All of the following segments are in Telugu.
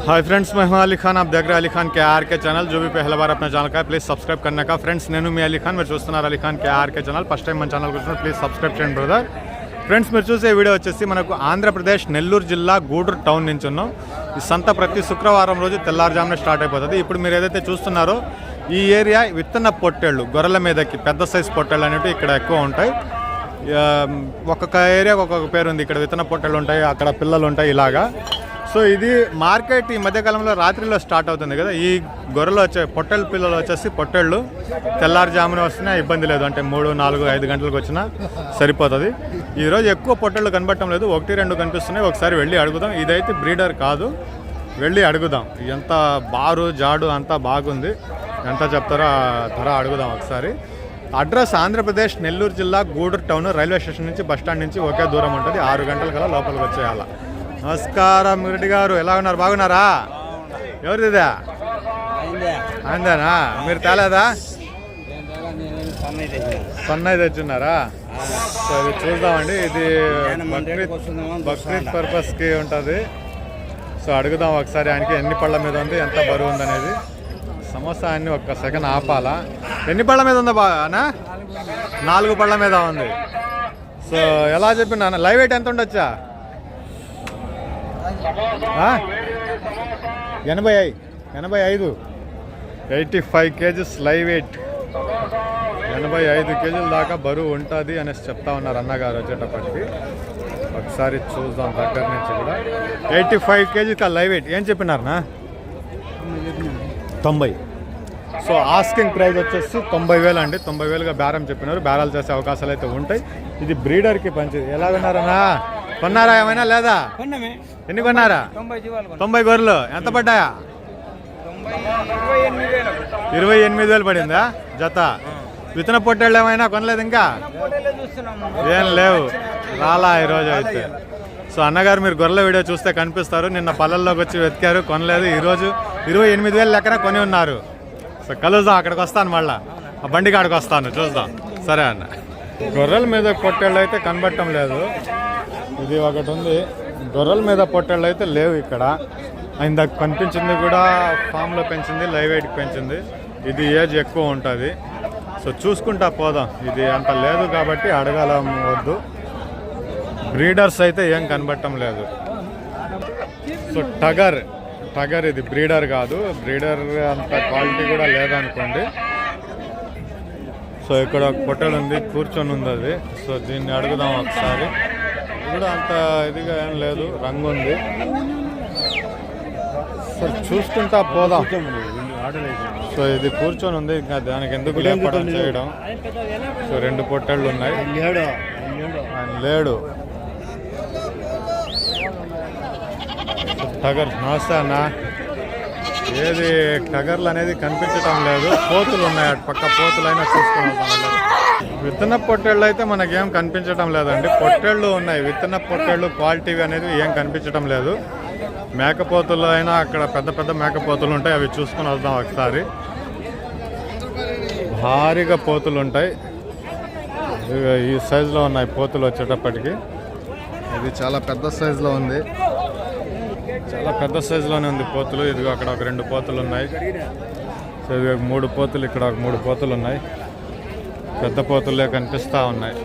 हाय फ्रेंड्स, मैं हूं अली खान। आप देख रहे हैं अली खान के आर के चैनल। जो भी पहला बार अपना ఛానల్ का है प्लीज़ सब्सक्राइब करने का। फ्रेंड्स నేను మీ అలీ ఖాన్, మీరు చూస్తున్నారు Ali Khan K R K channel. First time మన ఛానల్కి వచ్చిన ప్లీజ్ సబ్స్క్రైబ్ చేయండి బ్రదర్. ఫ్రెండ్స్, మీరు చూసే వీడియో వచ్చేసి మనకు ఆంధ్రప్రదేశ్ నెల్లూరు జిల్లా గూడూరు టౌన్ నుంచి ఉన్నాం. ఈ సంత ప్రతి శుక్రవారం రోజు తెల్లారుజామున స్టార్ట్ అయిపోతుంది. ఇప్పుడు మీరు ఏదైతే చూస్తున్నారో ఈ ఏరియా విత్తన పొట్టేళ్ళు, గొర్రెల మీదకి పెద్ద సైజు పొట్టేళ్ళు అనేవి ఇక్కడ ఎక్కువ ఉంటాయి. ఒక్కొక్క ఏరియాకి ఒక్కొక్క పేరు ఉంది. ఇక్కడ విత్తన పొట్టేళ్ళు ఉంటాయి, అక్కడ పిల్లలు ఉంటాయి ఇలాగా. సో ఇది మార్కెట్ ఈ మధ్యకాలంలో రాత్రిలో స్టార్ట్ అవుతుంది కదా. ఈ గొర్రెలు పొట్టేళ్ళ పిల్లలు వచ్చేసి పొట్టేళ్ళు తెల్లారుజామున వస్తున్నా ఇబ్బంది లేదు, అంటే 3, 4, 5 గంటలకు వచ్చినా సరిపోతుంది. ఈరోజు ఎక్కువ పొట్టేళ్ళు కనబడటం లేదు, 1, 2 కనిపిస్తున్నాయి. ఒకసారి వెళ్ళి అడుగుదాం. ఇదైతే బ్రీడర్ కాదు, వెళ్ళి అడుగుదాం. ఎంత బారు జాడు అంతా బాగుంది, ఎంత చెప్తారో ధర అడుగుదాం ఒకసారి. అడ్రస్ ఆంధ్రప్రదేశ్ నెల్లూరు జిల్లా గూడూరు టౌన్, రైల్వే స్టేషన్ నుంచి బస్ స్టాండ్ నుంచి ఒకే దూరం ఉంటుంది. 6 గంటల కల్లా లోపలికి వచ్చేయాల. నమస్కారం రెడ్డి గారు, ఎలా ఉన్నారు? బాగున్నారా? ఎవరిదా? అందేనా? మీరు తేలేదా? సన్నై తెచ్చున్నారా? సో ఇది చూద్దామండి. ఇది బక్రీద్ పర్పస్కి ఉంటుంది. సో అడుగుదాం ఒకసారి ఆయనకి ఎన్ని పళ్ళ మీద ఉంది, ఎంత బరువు ఉందనేది. సమోసా అన్ని ఒక్క సెకండ్ ఆపాలా. ఎన్ని పళ్ళ మీద ఉందా బాగా? 4 పళ్ళ మీద ఉంది. సో ఎలా చెప్పినా లైవ్ వెయిట్ ఎంత ఉండొచ్చా? 85 85 కేజీస్ లైవ్ వెయిట్. 85 కేజీల దాకా బరువు ఉంటుంది అనేసి చెప్తా ఉన్నారు అన్నగారు వచ్చేటప్పటికి. ఒకసారి చూద్దాం దగ్గర నుంచి కూడా. 85 కేజీ లైవ్ వెయిట్ ఏం చెప్పినారనా? 90. సో ఆస్కింగ్ ప్రైస్ వచ్చేసి 90,000 అండి. 90,000గా బేరం చెప్పినారు. బేరాలు చేసే అవకాశాలు అయితే ఉంటాయి. ఇది బ్రీడర్కి పంచేది. ఎలా విన్నారన్నా? కొన్నారా ఏమైనా లేదా? ఎన్ని కొన్నారా? 90 గొర్రెలు. ఎంత పడ్డాయా? 28,000 పడిందా జత? విత్తన పొట్టేళ్ళు ఏమైనా కొనలేదు? ఇంకా ఏం లేవు, రాలా ఈరోజు అయితే. సో అన్నగారు మీరు గొర్రెల వీడియో చూస్తే కనిపిస్తారు. నిన్న పల్లెల్లోకి వచ్చి వెతికారు, కొనలేదు. ఈరోజు 28,000 లెక్కన కొని ఉన్నారు. సో కలుద్దాం, అక్కడికి వస్తాను, మళ్ళా ఆ బండి కాడికి వస్తాను, చూద్దాం. సరే అన్న. గొర్రెల మీద పొట్టేళ్ళు అయితే కనబడటం లేదు. ఇది ఒకటి ఉంది. గొర్రెల మీద పొట్టేళ్ళు అయితే లేవు ఇక్కడ. ఇందాక కనిపించింది కూడా ఫామ్లో పెంచింది, లైవ్ వెయిట్కి పెంచింది. ఇది ఏజ్ ఎక్కువ ఉంటుంది. సో చూసుకుంటా పోదాం. ఇది అంత లేదు కాబట్టి అడగాలం వద్దు. బ్రీడర్స్ అయితే ఏం కనబడటం లేదు. సో టగర్ ఇది బ్రీడర్ కాదు. బ్రీడర్ అంత క్వాలిటీ కూడా లేదనుకోండి. సో ఇక్కడ ఒక పొట్టేలు ఉంది, కూర్చొని ఉంది అది. సో దీన్ని అడుగుదాం ఒకసారి. కూడా అంత ఇదిగా ఏం లేదు, రంగు ఉంది. సో చూసుకుంటా పోదాం. సో ఇది కూర్చొని ఉంది, ఇంకా దానికి ఎందుకు లేపడం చేయడం. సో 2 పొట్టేళ్ళు ఉన్నాయి, ఆయన లేడు. టగర్. నమస్తే అన్న. ఏది టగర్లు అనేది కనిపించటం లేదు. పోతులు ఉన్నాయి, అటు పక్క పోతులైనా చూసుకుని. విత్తన పొట్టేళ్ళు అయితే మనకేం కనిపించడం లేదండి. పొట్టేళ్ళు ఉన్నాయి, విత్తన పొట్టేళ్ళు క్వాలిటీ అనేది ఏం కనిపించడం లేదు. మేకపోతులు అయినా అక్కడ పెద్ద పెద్ద మేకపోతులు ఉంటాయి, అవి చూసుకుని వద్దాం ఒకసారి. భారీగా పోతులు ఉంటాయి. ఈ సైజులో ఉన్నాయి పోతులు వచ్చేటప్పటికి. ఇది చాలా పెద్ద సైజులో ఉంది, చాలా పెద్ద సైజులోనే ఉంది పోతులు. ఇదిగో అక్కడ ఒక 2 పోతులు ఉన్నాయి. సో ఇది 3 పోతులు, ఇక్కడ ఒక 3 పోతులు ఉన్నాయి. పెద్ద పోతులే కనిపిస్తూ ఉన్నాయి.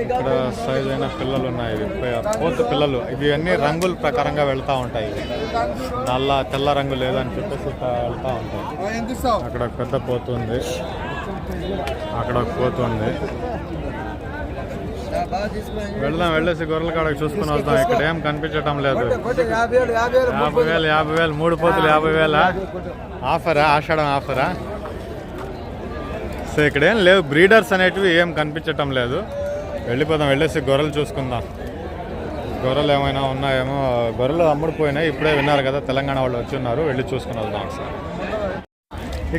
ఇక్కడ సైజ్ అయిన పిల్లలు ఉన్నాయి, పోతు పిల్లలు. ఇవి అన్ని రంగుల ప్రకారంగా వెళ్తూ ఉంటాయి. నల్ల తెల్ల రంగు లేదని చెప్పేసి వెళ్తూ ఉంటాయి. అక్కడ ఒక పెద్ద పోతు ఉంది, అక్కడ ఒక పోతు ఉంది. వెళ్ళేసి గొర్రెల కాడకు చూసుకుని వద్దాం. ఇక్కడ ఏం కనిపించటం లేదు. 50,000 3 పోతులు 50,000 ఆఫరా? ఆషాఢం ఆఫరా? సో ఇక్కడ ఏం లేవు, బ్రీడర్స్ అనేటివి ఏం కనిపించటం లేదు. వెళ్ళిపోదాం, వెళ్ళేసి గొర్రెలు చూసుకుందాం. గొర్రెలు ఏమైనా ఉన్నాయేమో. గొర్రెలు అమ్ముడుపోయినాయి, ఇప్పుడే విన్నారు కదా, తెలంగాణ వాళ్ళు వచ్చి ఉన్నారు. వెళ్ళి చూసుకుని వద్దాం ఒకసారి.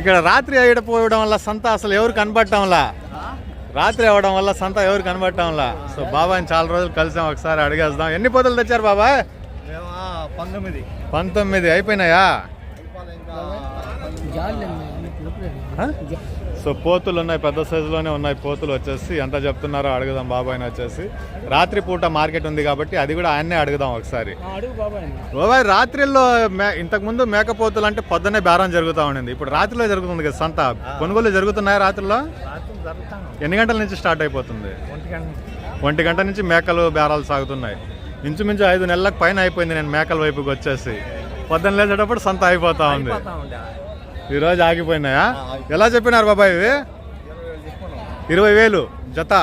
ఇక్కడ రాత్రి అయ్యపోవడం వల్ల సంత అసలు ఎవరు కనబడటంలా. రాత్రి అవ్వడం వల్ల సంత ఎవరు కనబడటంలా. సో బాబాయ్ని చాలా రోజులు కలిసాం, ఒకసారి అడిగేద్దాం. ఎన్ని పోతులు తెచ్చారు బాబాయ్? 19 అయిపోయినాయా? సో పోతులు ఉన్నాయి, పెద్ద సైజులోనే ఉన్నాయి పోతులు వచ్చేసి. ఎంత చెప్తున్నారో అడుగుదాం బాబాయ్ని వచ్చేసి. రాత్రి పూట మార్కెట్ ఉంది కాబట్టి అది కూడా ఆయన్నే అడుగుదాం ఒకసారి. బాబాయ్ రాత్రిలో ఇంతకుముందు మేకపోతులు అంటే పొద్దున్నే బేరం జరుగుతూ ఉండింది, ఇప్పుడు రాత్రిలో జరుగుతుంది కదా సంత. కొనుగోలు జరుగుతున్నాయా రాత్రిలో? ఎన్ని గంటల నుంచి స్టార్ట్ అయిపోతుంది? 1 గంట నుంచి మేకలు బేరాలు సాగుతున్నాయి. ఇంచుమించు 5 నెలలకు పైన అయిపోయింది నేను మేకల వైపుకి వచ్చేసి. పొద్దున్న లేచేటప్పుడు సంత అయిపోతా ఉంది. ఈరోజు ఆగిపోయినాయా? ఎలా చెప్పినారు బాబాయ్ ఇవి? 20,000 జత.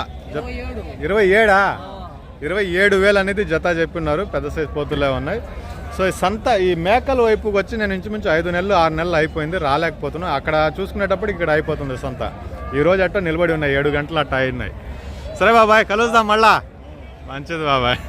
27 27,000 అనేది జత చెప్పినారు. పెద్ద సైజు పోతులే ఉన్నాయి. సో ఈ సంత ఈ మేకల వైపుకి వచ్చి నేను ఇంచుమించు 5 నెలలు 6 నెలలు అయిపోయింది, రాలేకపోతున్నాను. అక్కడ చూసుకునేటప్పుడు ఇక్కడ అయిపోతుంది సంత. ఈరోజు అట్ట నిలబడి ఉన్నాయి, 7 గంటలు అట్ట అయినాయి. సరే బాబాయ్, కలుద్దాం మళ్ళా. మంచిది బాబాయ్.